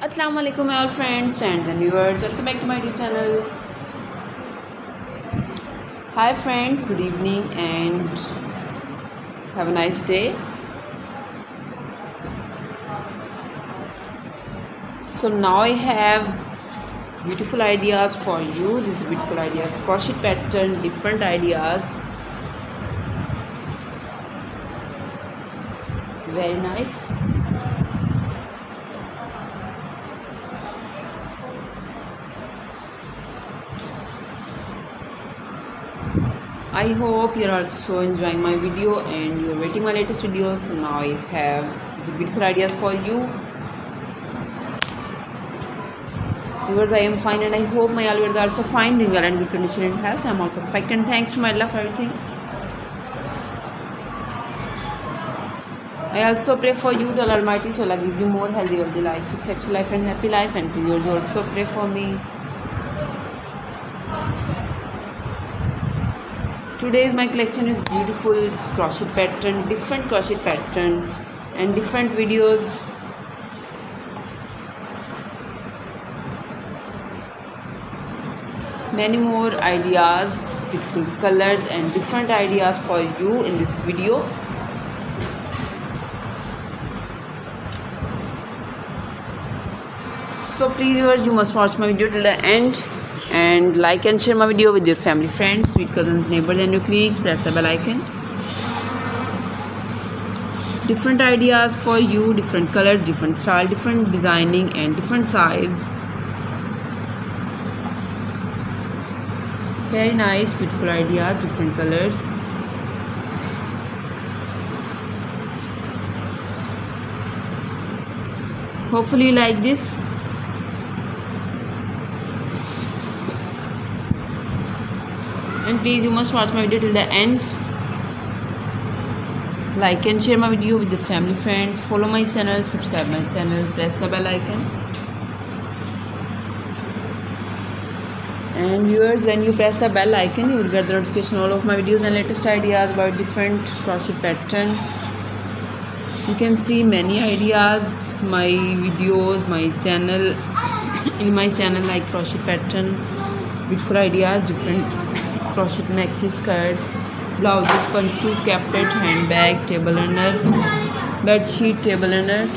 Assalamu alaikum all friends and viewers, welcome back to my YouTube channel. Hi friends, good evening and have a nice day. So now I have beautiful ideas for you. These beautiful ideas, crochet pattern, different ideas, very nice. I hope you're also enjoying my video and you're waiting my latest videos. So now I have these beautiful ideas for you. Viewers, I am fine and I hope my all viewers are also fine, doing well and good condition and health. I'm also perfect and thanks to my Allah for everything. I also pray for you, the Almighty, so Allah give you more healthy life, successful life and happy life, and please also pray for me. Today's my collection is beautiful crochet pattern, different crochet pattern and different videos. Many more ideas, beautiful colors and different ideas for you in this video. So please viewers, you must watch my video till the end. And like and share my video with your family, friends, sweet cousins, neighbors and your colleagues. Press the bell icon. Different ideas for you, different colors, different style, different designing and different size. Very nice, beautiful ideas, different colors. Hopefully you like this. And please, you must watch my video till the end. Like and share my video with your family, friends. Follow my channel, subscribe my channel, press the bell icon. And viewers, when you press the bell icon, you will get the notification all of my videos and latest ideas about different crochet pattern. You can see many ideas, my videos, my channel, in my channel, like crochet pattern, beautiful ideas, different crochet maxi skirts, blouses, punchu, caplet, handbag, table runner, bed sheet, table runner,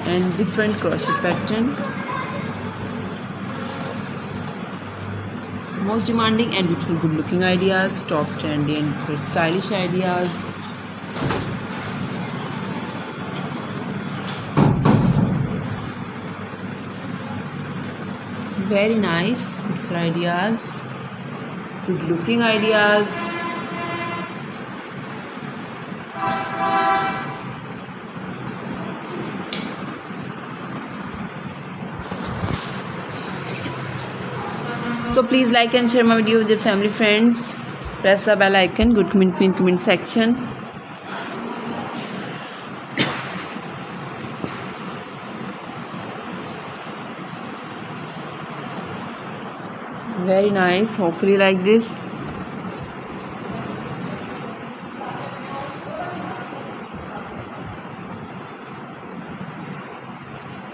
and different crochet pattern. Most demanding and beautiful, good looking ideas, top trendy and beautiful stylish ideas. Very nice, beautiful ideas, good looking ideas. So please like and share my video with your family, friends. Press the bell icon, good comment in comment section. Very nice, hopefully like this.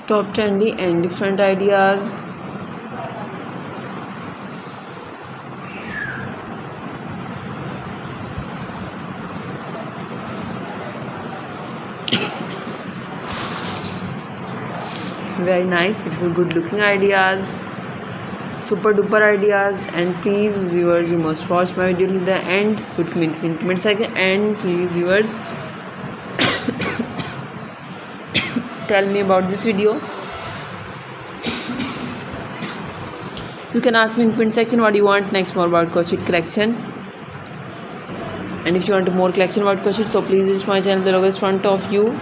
Top trendy and different ideas. Very nice, beautiful, good looking ideas, super duper ideas. And please viewers, you must watch my video till the end. Good comment section. And please viewers, tell me about this video. You can ask me in comment section what you want next more about crochet collection. And if you want more collection about crochet, so please visit my channel, the logo is front of you.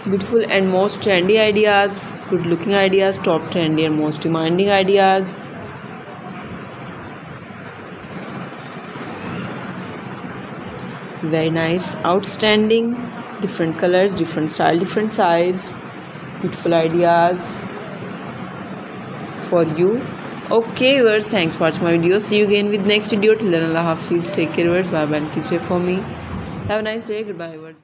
Beautiful and most trendy ideas, good looking ideas, top trendy and most demanding ideas. Very nice, outstanding, different colors, different style, different size, beautiful ideas for you. Okay viewers, thanks for watching my video. See you again with next video. Till then, Allah Hafiz, take care viewers, bye bye and please pray for me. Have a nice day. Goodbye, viewers.